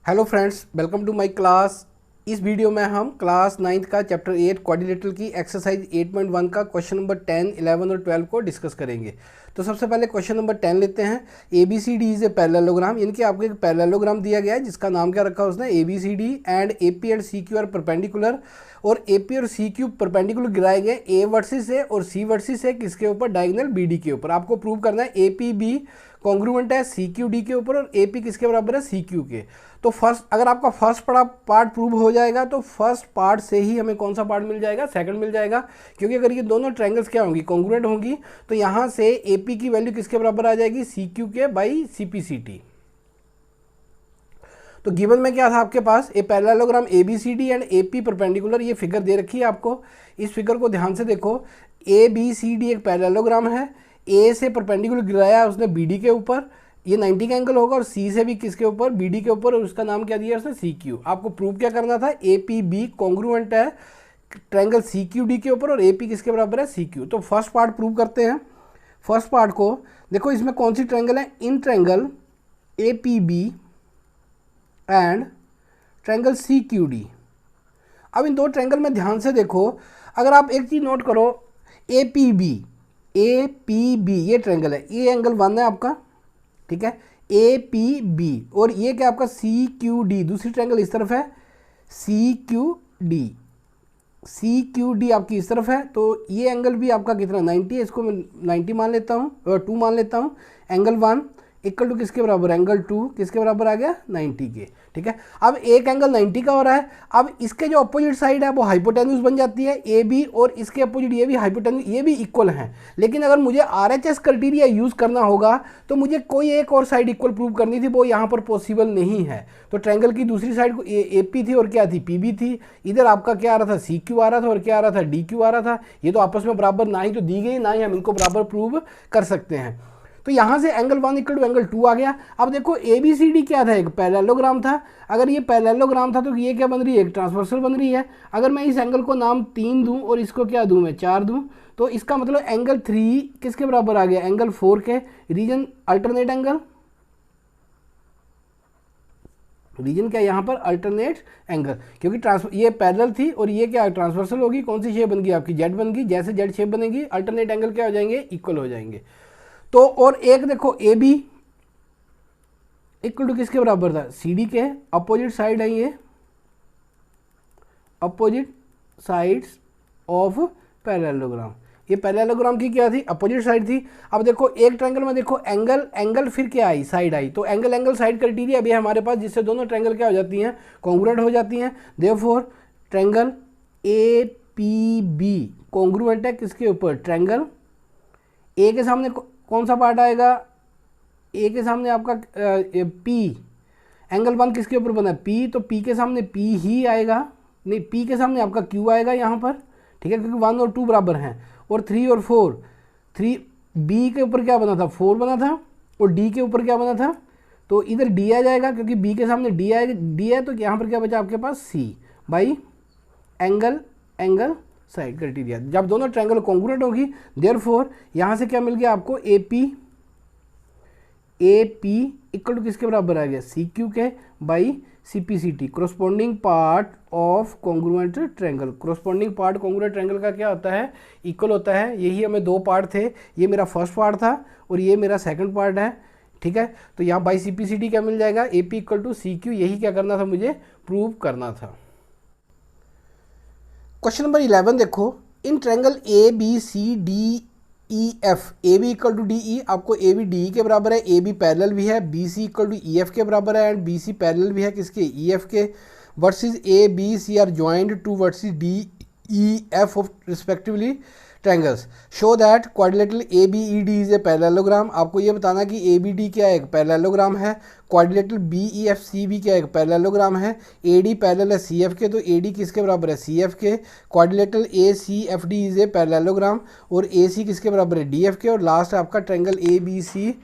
Hello friends, welcome to my class. इस video में हम क्लास 9th का चैप्टर 8 क्वाड्रिलेटरल की एक्सरसाइज 8.1 का क्वेश्चन नंबर 10, 11 और 12 को डिस्कस करेंगे। तो सबसे पहले क्वेश्चन नंबर 10 लेते हैं। A B C D is a parallelogram, यानी कि आपको एक पैरेललोग्राम दिया गया है जिसका नाम क्या रखा है उसने, A B C D and A P and C Q are perpendicular. और ए पी और सी क्यू परपेंडिकुलर गिराए गए ए वर्सेस ए और सी वर्सेस ए किसके ऊपर, डायगोनल बी डी के ऊपर। आपको प्रूव करना है ए पी बी कॉन्ग्रुएंट है सी क्यू डी के ऊपर और ए पी किसके बराबर है, सी क्यू के। तो फर्स्ट, अगर आपका फर्स्ट पार्ट प्रूव हो जाएगा तो फर्स्ट पार्ट से ही हमें कौन सा पार्ट मिल जाएगा, सेकंड मिल जाएगा। क्योंकि अगर ये दोनों ट्रायंगल्स क्या होंगी, कॉन्ग्रुएंट होंगी, तो यहाँ से ए पी की वैल्यू किसके बराबर आ जाएगी, सी क्यू के by C P C T. तो गिवन में क्या था आपके पास, a parallelogram A B C D and A P perpendicular, ये फिगर दे रखी है आपको। इस फिगर को ध्यान से देखो। ए बी सी डी एक पैरेललोग्राम है, ए से परपेंडिकुलर गिराया उसने बी डी के ऊपर, ये 90 का एंगल होगा, और सी से भी किसके ऊपर, बी डी के ऊपर, और उसका नाम क्या दिया उसने, सी क्यू। आपको प्रूव क्या करना था, ए पी बी कॉन्ग्रुएंट है ट्रायंगल सी क्यू डी के ऊपर और ए पी किसके बराबर है, सी क्यू। तो फर्स्ट पार्ट प्रूव करते हैं। फर्स्ट पार्ट को देखो, इसमें कौन सी ट्रायंगल है, in triangle A P B and triangle C Q D. अब इन दो ट्रायंगल में ध्यान से देखो। अगर आप एक चीज़ नोट करो, ए पी बी ये ट्रायंगल है, ये एंगल 1 है आपका, ठीक है, ए पी बी। और ये क्या आपका सी क्यू डी, दूसरी ट्रायंगल इस तरफ है, सी क्यू डी आपकी इस तरफ है। तो ये एंगल भी आपका कितना 90 है, इसको मैं 90 मान लेता हूँ और 2 मान लेता हूँ। एंगल 1 इक्वल टू किसके बराबर, एंगल 2 किसके बराबर आ गया, 90 के, ठीक है। अब एक एंगल 90 का हो रहा है, अब इसके जो अपोजिट साइड है वो हाइपोटेन्यूज बन जाती है ए बी, और इसके अपोजिट ये भी हाइपोटेन्यूज, ये भी इक्वल हैं। लेकिन अगर मुझे R H S criteria use करना होगा तो मुझे कोई एक और साइड इक्वल प्रूव करनी थी, वो यहाँ पर पॉसिबल नहीं है। तो ट्रायंगल की दूसरी साइड को ए पी थी और क्या थी, पी बी थी। इधर आपका क्या आ रहा था, सी क्यू आ रहा था, और क्या आ रहा था, डी क्यू आ रहा था। ये तो आपस में बराबर ना ही तो दी गई, ना ही हम इनको बराबर प्रूव कर सकते हैं। तो यहाँ से एंगल 1 इक्वल टू एंगल 2 आ गया। अब देखो ए बी सी डी क्या था, एक पैरेललोग्राम था। अगर ये पैरेललोग्राम था तो ये क्या बन रही है, एक ट्रांसवर्सल बन रही है। अगर मैं इस एंगल को नाम 3 दूं और इसको क्या दूं, मैं 4 दूं, तो इसका मतलब एंगल 3 किसके बराबर आ गया, एंगल 4 के। रीजन अल्टरनेट एंगल, रीजन क्या यहाँ पर, अल्टरनेट एंगल, क्योंकि ये पैरेलल थी और ये क्या ट्रांसवर्सल होगी। कौन सी शेप बन गई आपकी, जेड बन गई। जैसे जेड शेप बनेगी अल्टरनेट एंगल क्या हो जाएंगे, इक्वल हो जाएंगे। तो और एक देखो ए बी इक्वल टू किसके बराबर था, सी डी के। अपोजिट साइड है ये, अपोजिट साइड्स ऑफ पैरेललोग्राम। ये पैरेललोग्राम की क्या थी, अपोजिट साइड थी। अब देखो एक ट्रायंगल में देखो एंगल फिर क्या आई, साइड आई। तो एंगल साइड क्राइटेरिया अभी हमारे पास, जिससे दोनों ट्रायंगल क्या हो जाती हैं, कॉन्ग्रुएंट हो जाती हैं। Therefore triangle A P B congruent है किसके ऊपर, ट्रायंगल ए के सामने कौन सा पार्ट आएगा, ए के सामने आपका पी। एंगल 1 किसके ऊपर बना है, पी, तो पी के सामने पी ही आएगा, नहीं पी के सामने आपका क्यू आएगा यहाँ पर, ठीक है, क्योंकि 1 और 2 बराबर हैं। और 3 और 4, 3 बी के ऊपर क्या बना था, 4 बना था, और डी के ऊपर क्या बना था, तो इधर डी आ जाएगा, क्योंकि बी के सामने डी आएगा, डी है, तो यहाँ पर क्या बचा आपके पास, सी बाई एंगल साइड क्राइटेरिया। जब दोनों ट्रायंगल कॉन्ग्रुएंट होगी, देयरफॉर यहाँ से क्या मिल गया आपको, ए पी इक्वल टू किसके बराबर आ गया, सी क्यू के by C P C T. Corresponding part of congruent triangle, corresponding part congruent triangle का क्या होता है, इक्वल होता है। यही हमें 2 पार्ट थे, ये मेरा फर्स्ट पार्ट था और ये मेरा सेकंड पार्ट है, ठीक है। तो यहाँ by C P C T क्या मिल जाएगा, A P equal to C Q. यही क्या करना था, मुझे प्रूव करना था। क्वेश्चन नंबर 11 देखो, in triangle A B C D E F, A B equal to D E, आपको ए बी डी ई के बराबर है, ए बी पैरेलल भी है, B C equal to E F के बराबर है, एंड बी सी पैरेलल भी है किसके, ई एफ के। Vertices A B C are joined to vertices D E F of respectively triangles. Show that quadrilateral A B E D is a parallelogram. आपको ये बताना कि ए बी डी क्या है, एक पैरेललोग्राम है। Quadrilateral B E F C भी क्या है, एक पैरेललोग्राम है। ए डी पैरेलल है सी एफ के, तो ए डी किसके बराबर है, सी एफ के। Quadrilateral A C F D is a parallelogram, और ए सी किसके बराबर है, डी एफ के। और लास्ट आपका triangle A B C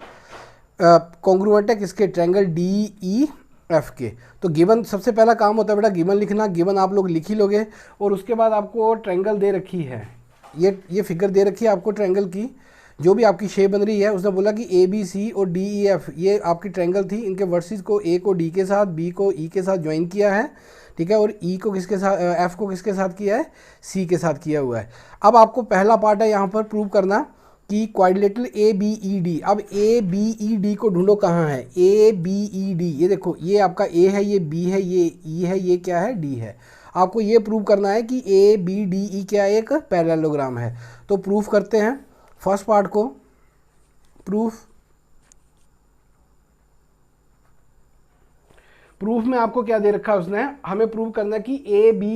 congruent है किसके, ट्रायंगल डी ई एफ के। तो गिवन सबसे पहला काम होता है बेटा गिवन लिखना। गिवन आप लोग लिख ही लोगे, और उसके बाद आपको ट्रायंगल दे रखी है, ये फिगर दे रखी है आपको ट्रायंगल की, जो भी आपकी शेप बन रही है, उसने बोला कि ए बी सी और डी ई एफ ये आपकी ट्रायंगल थी, इनके वर्सेस को ए को डी के साथ, बी को ई के साथ ज्वाइन किया है, ठीक है, और ई को किसके साथ, एफ को किसके साथ किया है, सी के साथ किया हुआ है। अब आपको पहला पार्ट है यहाँ पर प्रूव करना कि quadrilateral A B E D. अब ए बी ई डी को ढूंढो कहाँ है, ए बी ई डी, ये देखो ये आपका ए है, ये बी है, ये ई है, ये क्या है, डी है। आपको ये प्रूव करना है कि ए बी डी ई क्या एक पैरेललोग्राम है। तो प्रूफ करते हैं फर्स्ट पार्ट को। प्रूफ में आपको क्या दे रखा है उसने, हमें प्रूव करना है कि A B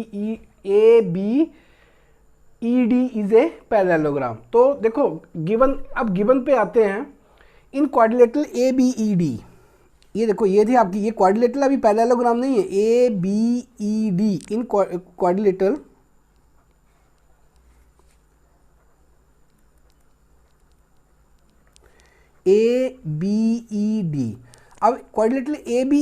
E D is a parallelogram. तो देखो गिवन, अब गिवन पे आते हैं। In quadrilateral A B E D, ये देखो ये थी आपकी, ये क्वाड्रिलेटरल अभी पैरेललोग्राम नहीं है, A B E D in quadrilateral A B E D. अब quadrilateral A B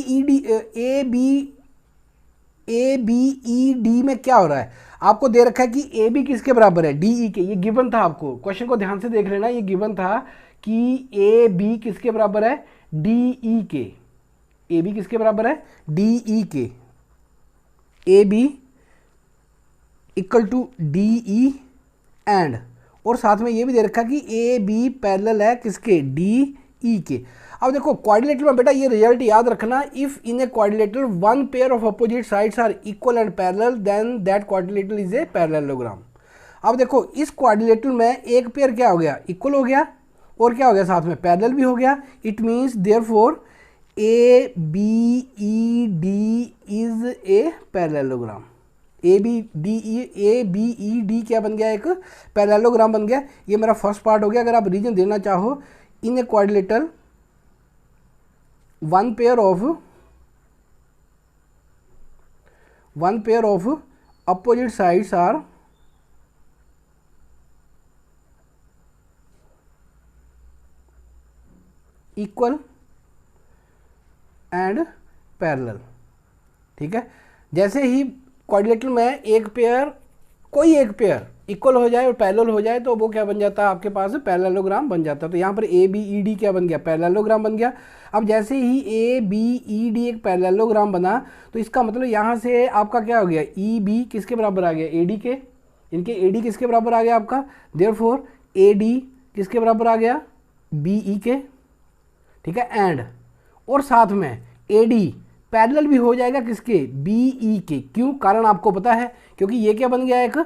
E D में क्या हो रहा है, आपको दे रखा है कि ए बी किसके बराबर है, डी ई के। ये गिवन था, आपको क्वेश्चन को ध्यान से देख लेना, ये गिवन था कि ए बी किसके बराबर है, डी ई के। ए बी किसके बराबर है, डी ई के। A B equal to D E and, और साथ में ये भी दे रखा कि ए बी पैरेलल है किसके, डी ई के। अब देखो क्वाड्रिलेटरल में बेटा ये रिजल्ट याद रखना, if in a quadrilateral one pair of opposite sides are equal and parallel then that quadrilateral is a parallelogram. अब देखो इस क्वाड्रिलेटरल में एक पेयर क्या हो गया, इक्वल हो गया, और क्या हो गया साथ में, पैरेलल भी हो गया। It means therefore A B E D is a parallelogram. A B E D क्या बन गया, एक पैरेललोग्राम बन गया। ये मेरा फर्स्ट पार्ट हो गया। अगर आप रीजन देना चाहो, in a quadrilateral one pair of opposite sides are equal and parallel, ठीक है। जैसे ही क्वाड्रिलेटरल में एक पेयर, कोई एक पेयर इक्वल हो जाए और पैरेलल हो जाए तो वो क्या बन जाता है, आपके पास पैरेललोग्राम बन जाता है। तो यहाँ पर ए बी ई डी क्या बन गया, पैरेललोग्राम बन गया। अब जैसे ही ए बी ई डी एक पैरेललोग्राम बना, तो इसका मतलब यहाँ से आपका क्या हो गया, ई बी किसके बराबर आ गया, ए डी के। इनके ए डी किसके बराबर आ गया आपका, देयरफॉर ए डी किसके बराबर आ गया, बी ई के, ठीक है। एंड और साथ में ए डी पैरेलल भी हो जाएगा किसके, बी ई के। क्यों, कारण आपको पता है, क्योंकि ये क्या बन गया, एक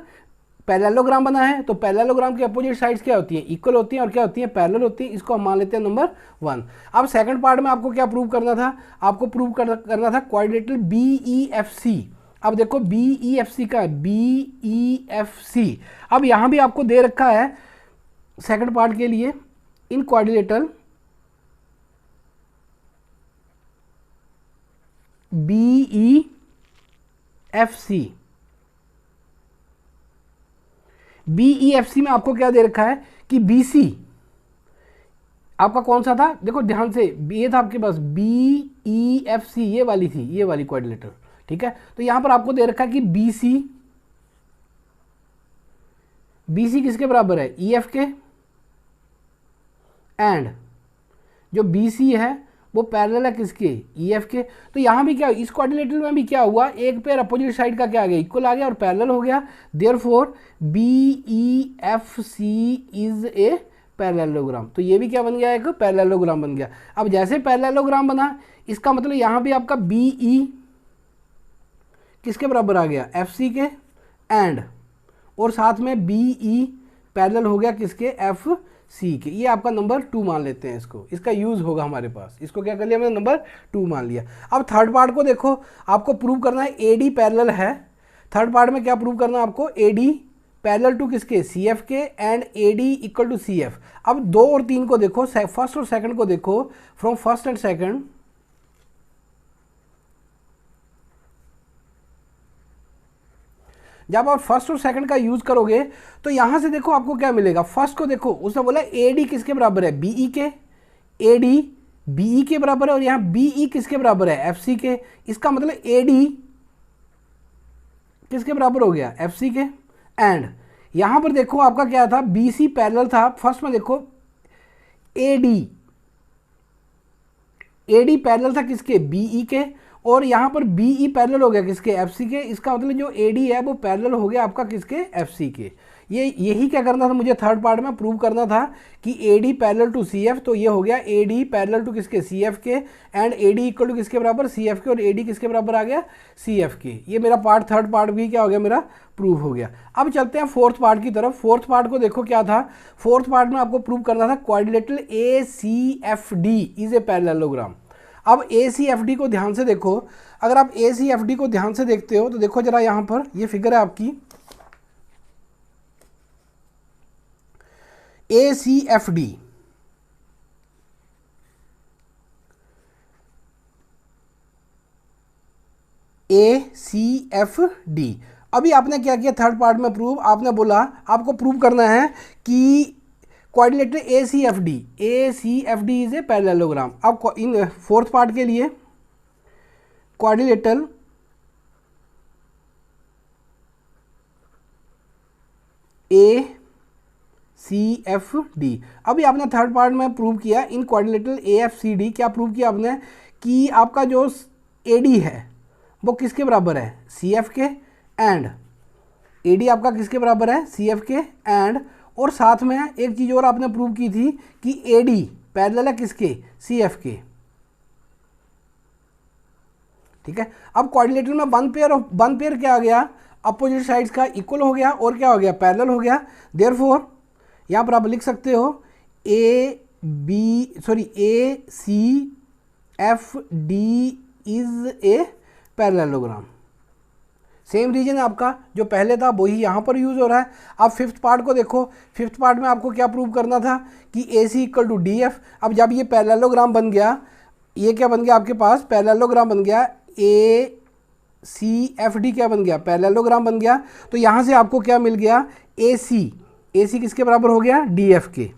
पैरेललोग्राम बना है। तो पैरेललोग्राम की अपोजिट साइड्स क्या होती हैं, इक्वल होती हैं, और क्या होती हैं, पैरेलल होती हैं। इसको हम मान लेते हैं नंबर 1। अब सेकंड पार्ट में आपको क्या प्रूव करना था, आपको प्रूव करना था quadrilateral B E F C. अब देखो बी ई एफ सी का, बी ई एफ सी। अब यहाँ भी आपको दे रखा है सेकंड पार्ट के लिए, in quadrilateral B E F C. B E F C में आपको क्या दे रखा है कि बी सी आपका कौन सा था, देखो ध्यान से, ये था आपके पास बी ई एफ सी, ये वाली थी, ये वाली क्वाड्रिलेटरल, ठीक है। तो यहां पर आपको दे रखा है कि बी सी किसके बराबर है, ई एफ के। एंड जो बी सी है वो पैरेलल है किसके, ई एफ के। तो यहाँ भी क्या, इस क्वाड्रिलेटरल में भी क्या हुआ, एक पेयर अपोजिट साइड का क्या आ गया, इक्वल आ गया और पैरेलल हो गया। Therefore B E F C is a parallelogram. तो ये भी क्या बन गया, एक पैरेललोग्राम बन गया। अब जैसे पैरेललोग्राम बना, इसका मतलब यहाँ भी आपका बी ई किसके बराबर आ गया, एफ सी के। एंड और साथ में बी ई पैरेलल हो गया किसके, एफ सी के। ये आपका नंबर 2 मान लेते हैं इसको, इसका यूज होगा हमारे पास। इसको क्या कर लिया हमने, नंबर 2 मान लिया। अब थर्ड पार्ट को देखो, आपको प्रूव करना है ए डी पैरेलल है। थर्ड पार्ट में क्या प्रूव करना है आपको, ए डी पैरेलल टू किसके, सी एफ के। And A D equal to C F. अब 2 और 3 को देखो, फर्स्ट और सेकंड को देखो, फ्रॉम फर्स्ट एंड सेकंड जब आप फर्स्ट और सेकंड का यूज करोगे तो यहां से देखो आपको क्या मिलेगा। फर्स्ट को देखो, उसने बोला ए डी किसके बराबर है, बीई के। ए डी बीई के बराबर है, और यहां बीई किसके बराबर है, एफ सी के। इसका मतलब ए डी किसके बराबर हो गया, एफ सी के। एंड यहां पर देखो आपका क्या था, बी सी पैरेलल था। फर्स्ट में देखो AD, AD पैरेलल था किसके, BE के, और यहाँ पर BE पैरेलल हो गया किसके, FC के। इसका मतलब जो AD है वो पैरेलल हो गया आपका किसके, FC के। यही क्या करना था मुझे, थर्ड पार्ट में प्रूव करना था कि AD पैरेलल टू CF, तो ये हो गया AD पैरेलल टू किसके, CF के, एंड AD इक्वल टू किसके बराबर, CF के, और AD किसके बराबर आ गया, CF के। ये मेरा पार्ट, थर्ड पार्ट भी क्या हो गया, मेरा प्रूव हो गया। अब चलते हैं फोर्थ पार्ट की तरफ। फोर्थ पार्ट को देखो क्या था, फोर्थ पार्ट में आपको प्रूव करना था quadrilateral ACFD is a parallelogram. अब ACFD को ध्यान से देखो, अगर आप ACFD को ध्यान से देखते हो तो देखो जरा, यहां पर ये फिगर है आपकी ACFD। ACFD अभी आपने क्या किया थर्ड पार्ट में प्रूव, आपने बोला आपको प्रूव करना है कि quadrilateral ACFD is a parallelogram. अब इन फोर्थ पार्ट के लिए क्वाड्रिलेटरल ACFD, अभी आपने थर्ड पार्ट में प्रूव किया इन क्वाड्रिलेटरल AFCD। क्या प्रूव किया आपने कि आपका जो AD है वो किसके बराबर है, CF के, एंड AD आपका किसके बराबर है, CF के, एंड और साथ में एक चीज़ और आपने प्रूव की थी कि AD पैरेलल है किसके, CF के। ठीक है, अब क्वाड्रिलेटरल में वन पेयर क्या आ गया, अपोजिट साइड्स का इक्वल हो गया, और क्या हो गया, पैरेलल हो गया। देयरफॉर यहाँ पर आप लिख सकते हो ACFD is a parallelogram. Same reason है आपका, जो पहले था वही यहाँ पर यूज़ हो रहा है। अब फिफ्थ पार्ट को देखो, फिफ्थ पार्ट में आपको क्या प्रूव करना था कि AC इक्वल टू DF। अब जब ये पैरेललोग्राम बन गया, ये क्या बन गया आपके पास, पैरेललोग्राम बन गया, ACFD क्या बन गया, पैरेललोग्राम बन गया। तो यहाँ से आपको क्या मिल गया, AC किसके बराबर हो गया, DF के।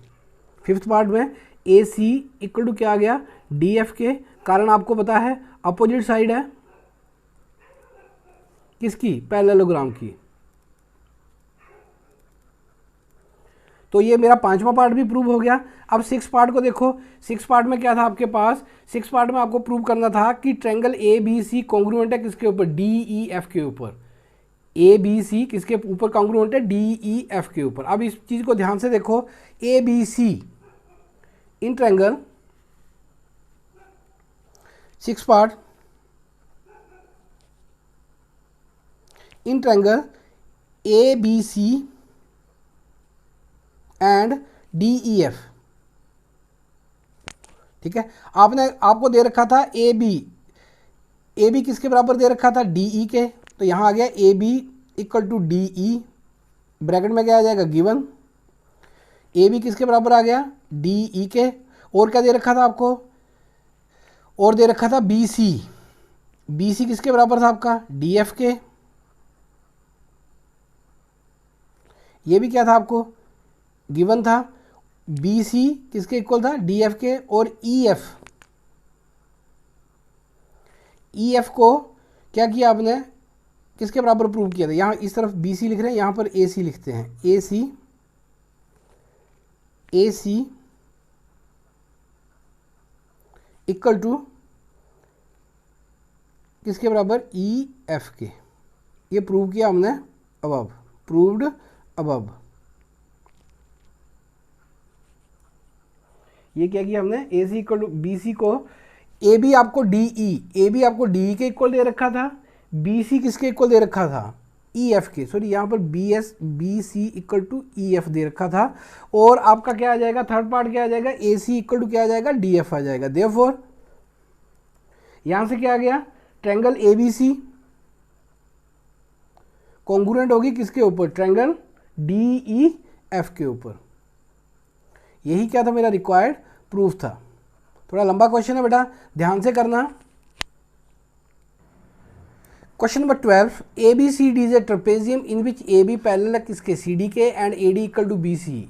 फिफ्थ पार्ट में AC इक्वल टू क्या आ गया, DF के, कारण आपको पता है अपोजिट साइड है किसकी, पैरेललोग्राम की। तो ये मेरा पांचवा पार्ट भी प्रूव हो गया। अब सिक्स पार्ट को देखो, सिक्स पार्ट में क्या था आपके पास, सिक्स पार्ट में आपको प्रूव करना था कि ट्रायंगल ABC कॉन्ग्रुएंट है किसके ऊपर, DEF के ऊपर। ABC किसके ऊपर कॉन्ग्रुएंट है, DEF के ऊपर। अब इस चीज़ को ध्यान से देखो, ABC in triangle, six part in triangle ABC and DEF। ठीक है, आपको दे रखा था AB किसके बराबर दे रखा था, DE के। तो यहां आ गया AB equal to DE, bracket में क्या आ जाएगा, गिवन। AB किसके बराबर आ गया, DE के। और क्या दे रखा था आपको, और दे रखा था BC किसके बराबर था आपका, DF के। ये भी क्या था आपको गिवन था, BC किसके इक्वल था, DF के। और EF को क्या किया आपने, किसके बराबर प्रूव किया था, यहाँ इस तरफ BC लिख रहे हैं, यहाँ पर AC लिखते हैं, AC इक्वल टू किसके बराबर, EF के। ये प्रूव किया हमने अबव, प्रूव्ड अबव। ये क्या किया हमने, AC इक्वल टू BC को, AB आपको DE के इक्वल दे रखा था, BC किसके इक्वल दे रखा था, EF के। सॉरी, यहाँ पर BC इक्वल टू EF दे रखा था। और आपका क्या आ जाएगा, थर्ड पार्ट क्या आ जाएगा, AC इक्वल टू क्या आ जाएगा, DF आ जाएगा। देयरफॉर यहाँ से क्या आ गया, ट्रायंगल ABC कॉन्ग्रुएंट होगी किसके ऊपर, ट्रायंगल DEF के ऊपर। यही क्या था, मेरा रिक्वायर्ड प्रूफ था। थोड़ा लंबा क्वेश्चन है बेटा, ध्यान से करना। Question number 12, ABCD is a trapezium in which AB parallel है किसके, CD के, and AD equal to BC।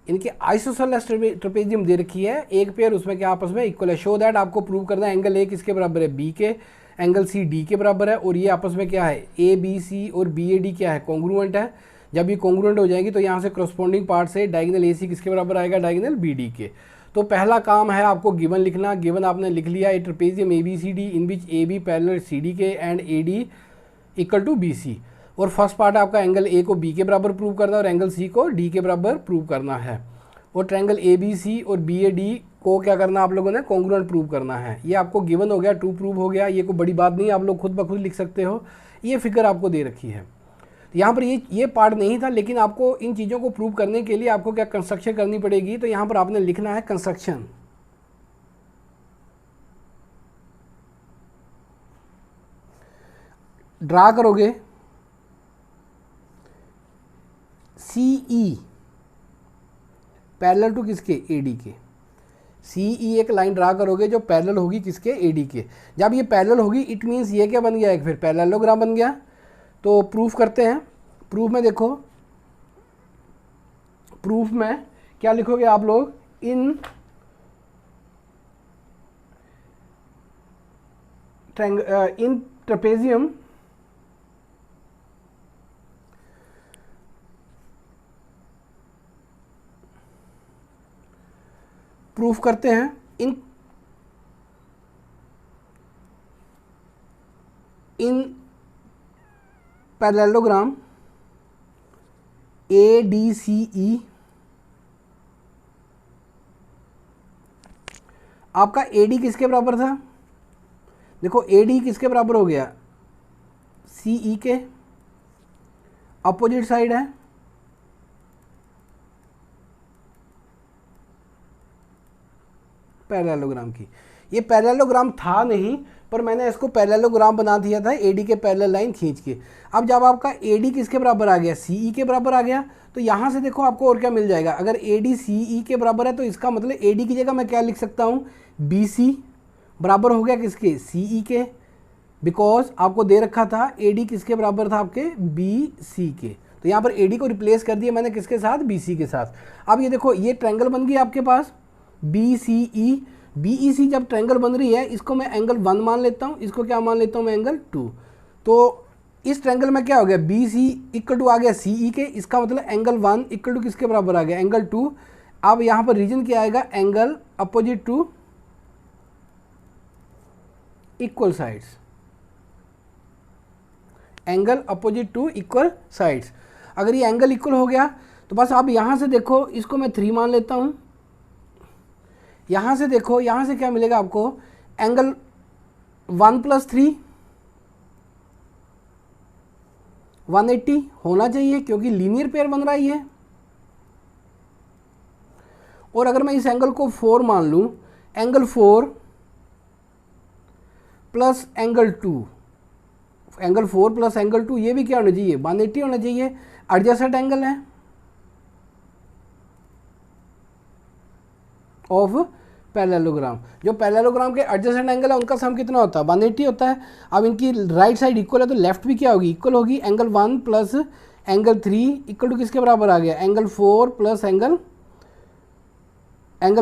इनके आइसोसेलेस ट्रेपेजियम दे रखी है, एक पेयर उसमें क्या आपस में इक्वल है। शो दैट आपको प्रूव करना है एंगल A किसके बराबर है, B के, एंगल C D के बराबर है, और ये आपस में क्या है, ABC और BAD क्या है, कॉन्ग्रुएंट है। जब ये कॉन्ग्रुएंट हो जाएगी तो यहाँ से करस्पॉन्डिंग पार्ट से डायगोनल AC किसके बराबर आएगा, डायगोनल BD के। तो पहला काम है आपको गिवन लिखना। गिवन आपने लिख लिया, a trapezium ABCD in which AB parallel CD के and AD equal to BC। और फर्स्ट पार्ट आपका एंगल A को B के बराबर प्रूव करना है और एंगल C को D के बराबर प्रूव करना है। और ट्रायंगल ABC और BAD को क्या करना है आप लोगों ने, कॉन्ग्रुएंट प्रूव करना है। ये आपको गिवन हो गया, 2 प्रूव हो गया, ये कोई बड़ी बात नहीं, आप लोग खुद ब खुद लिख सकते हो। ये फिगर आपको दे रखी है। यहाँ पर ये पार्ट नहीं था, लेकिन आपको इन चीज़ों को प्रूव करने के लिए आपको क्या कंस्ट्रक्शन करनी पड़ेगी। तो यहाँ पर आपने लिखना है कंस्ट्रक्शन। ड्रा करोगे CE पैरेलल टू किसके, AD के। CE एक लाइन ड्रा करोगे जो पैरेलल होगी किसके, AD के। जब ये पैरेलल होगी इट मीन्स ये क्या बन गया, एक फिर पैरेललोग्राम बन गया। तो प्रूफ करते हैं। प्रूफ में देखो, प्रूफ में क्या लिखोगे आप लोग, इन ट्रेपेजियम प्रूफ करते हैं इन पैरेललोग्राम ADCE आपका AD किसके बराबर था, देखो AD किसके बराबर हो गया, CE के। अपोजिट साइड है पैरेललोग्राम की। ये पैरेललोग्राम था नहीं, पर मैंने इसको पैरेललोग्राम बना दिया था AD के पैरेलल लाइन खींच के। अब जब आपका AD किसके बराबर आ गया, CE के बराबर आ गया, तो यहाँ से देखो आपको और क्या मिल जाएगा। अगर AD CE के बराबर है तो इसका मतलब AD की जगह मैं क्या लिख सकता हूँ, BC बराबर हो गया किसके, CE के। बिकॉज आपको दे रखा था AD किसके बराबर था, आपके BC के। तो यहाँ पर AD को रिप्लेस कर दिया मैंने किसके साथ, BC के साथ। अब ये देखो ये ट्रायंगल बन गई आपके पास BCE। BEC जब ट्रायंगल बन रही है, इसको मैं एंगल 1 मान लेता हूँ, इसको क्या मान लेता हूँ मैं, एंगल 2। तो इस ट्रायंगल में क्या हो गया, BC इक्वल टू आ गया CE के। इसका मतलब एंगल 1 इक्वल टू किसके बराबर आ गया, एंगल 2। अब यहाँ पर रीजन क्या आएगा, angle opposite to equal sides, angle opposite to equal sides. अगर ये एंगल इक्वल हो गया तो बस आप यहाँ से देखो, इसको मैं 3 मान लेता हूँ। यहाँ से देखो, यहाँ से क्या मिलेगा आपको, एंगल 1 + 3 180 होना चाहिए, क्योंकि लीनियर पेयर बन रहा है ये। और अगर मैं इस एंगल को 4 मान लूँ, angle 4 plus angle 2, angle 4 plus angle 2, ये भी क्या होना चाहिए, 180 होना चाहिए। एडजेसेंट एंगल है ऑफ पैरेललोग्राम। जो पैरेललोग्राम के एडजेसेंट एंगल है उनका सम कितना होता है, 180 होता है। अब इनकी राइट साइड इक्वल है तो लेफ्ट भी क्या होगी, इक्वल होगी। Angle 1 plus angle 3 equal to किसके बराबर आ गया, angle 4 plus angle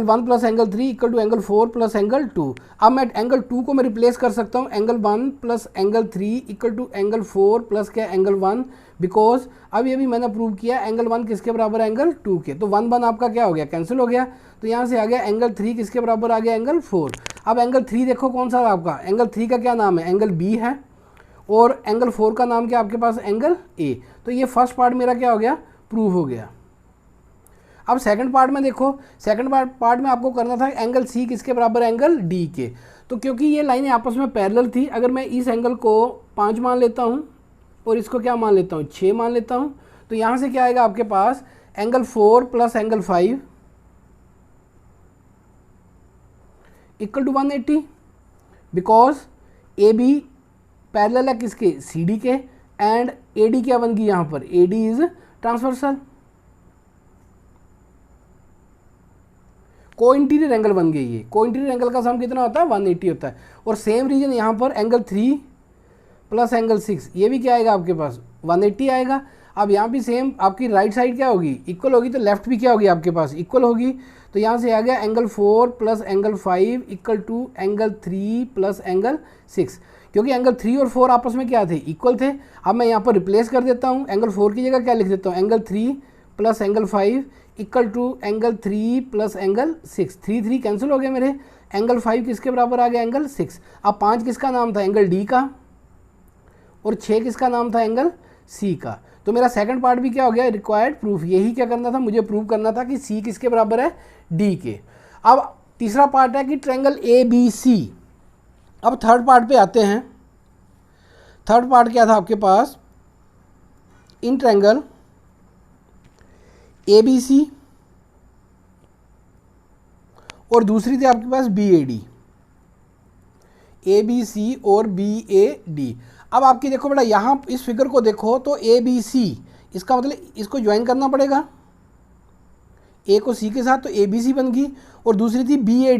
1 plus angle 3 equal to angle 4 plus angle 2। अब मैं एंगल 2 को मैं रिप्लेस कर सकता हूँ, angle 1 plus angle 3 equal to angle 4 plus क्या, एंगल 1। बिकॉज अब ये भी मैंने प्रूव किया एंगल 1 किसके बराबर है, एंगल 2 के। तो 1 1 आपका क्या हो गया, कैंसिल हो गया। तो यहाँ से आ गया एंगल 3 किसके बराबर आ गया, एंगल 4। अब एंगल 3 देखो कौन सा है आपका, एंगल 3 का क्या नाम है, एंगल B है। और एंगल 4 का नाम क्या आपके पास, एंगल A। तो ये फर्स्ट पार्ट मेरा क्या हो गया, प्रूव हो गया। अब सेकंड पार्ट में देखो, सेकंड पार्ट में आपको करना था एंगल C किसके बराबर, एंगल D के। तो क्योंकि ये लाइनें आपस में पैरेलल थी, अगर मैं इस एंगल को 5 मान लेता हूँ और इसको क्या मान लेता हूँ, 6 मान लेता हूँ, तो यहाँ से क्या आएगा आपके पास, angle 4 plus angle 5 equal to 180। Because AB parallel है किसके, CD के, एंड AD क्या बन गई यहाँ पर, AD इज ट्रांसवर्सल, को इंटीरियर एंगल बन गई है। को इंटीरियर एंगल का सम कितना होता है, 180 होता है। और सेम रीजन यहाँ पर एंगल 3 प्लस एंगल 6, ये भी क्या आएगा आपके पास, 180 आएगा। अब यहाँ भी सेम आपकी राइट साइड क्या होगी, इक्वल होगी, तो लेफ्ट भी क्या होगी आपके पास, इक्वल होगी। तो यहाँ से आ गया angle 4 plus angle 5 equal to angle 3 plus angle 6। क्योंकि एंगल 3 और 4 आपस में क्या थे, इक्वल थे। अब मैं यहाँ पर रिप्लेस कर देता हूँ, एंगल 4 की जगह क्या लिख देता हूँ, angle 3 plus angle 5 equal to angle 3 plus angle 6, 3 3 cancel हो गए मेरे, एंगल 5 किसके बराबर आ गया, एंगल 6। अब 5 किसका नाम था, एंगल डी का, और 6 किसका नाम था, एंगल सी का। तो मेरा सेकंड पार्ट भी क्या हो गया, रिक्वायर्ड प्रूफ। यही क्या करना था, मुझे प्रूव करना था कि सी किसके बराबर है, डी के। अब तीसरा पार्ट है कि ट्रायंगल ए बी सी। अब थर्ड पार्ट पे आते हैं। थर्ड पार्ट क्या था आपके पास, इन ट्रायंगल ए बी सी और दूसरी थी आपके पास B A D, A B C और बी ए डी। अब आपकी देखो बेटा यहाँ इस फिगर को देखो तो ए बी सी, इसका मतलब इसको ज्वाइन करना पड़ेगा, ए को सी के साथ, तो ए बी सी बन गई। और दूसरी थी बी ए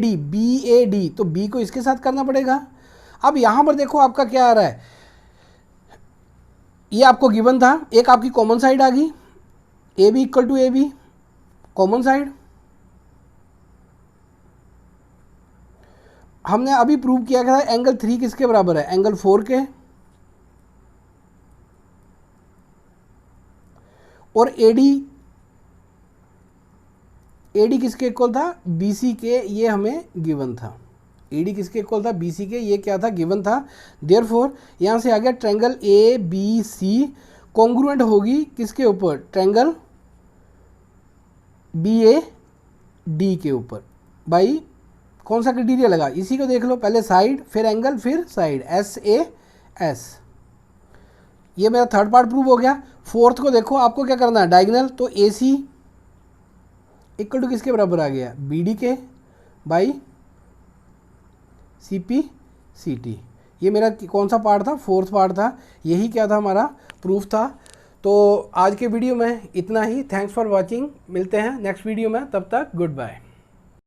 डी, तो बी को इसके साथ करना पड़ेगा। अब यहाँ पर देखो आपका क्या आ रहा है, ये आपको गिवन था, एक आपकी कॉमन साइड आ गई, A B equal to A B common side. हमने अभी प्रूव किया था एंगल 3 किसके बराबर है, एंगल 4 के, और एडी किसके इक्वल था, बीसी के, ये हमें गिवन था। एडी किसके इक्वल था, बीसी के, ये क्या था, गिवन था। देयरफॉर यहाँ से आ गया triangle A B C congruent होगी किसके ऊपर, ट्रायंगल बी ए डी के ऊपर। भाई कौन सा क्राइटेरिया लगा, इसी को देख लो, पहले साइड फिर एंगल फिर साइड, एस ए एस। ये मेरा थर्ड पार्ट प्रूव हो गया। फोर्थ को देखो, आपको क्या करना है, डायगोनल, तो ए सी इक्वल टू किसके बराबर आ गया, बी डी के by C P C T. ये मेरा कौन सा पार्ट था, फोर्थ पार्ट था। यही क्या था, हमारा प्रूफ था। तो आज के वीडियो में इतना ही। थैंक्स फॉर वॉचिंग, मिलते हैं नेक्स्ट वीडियो में, तब तक गुड बाय।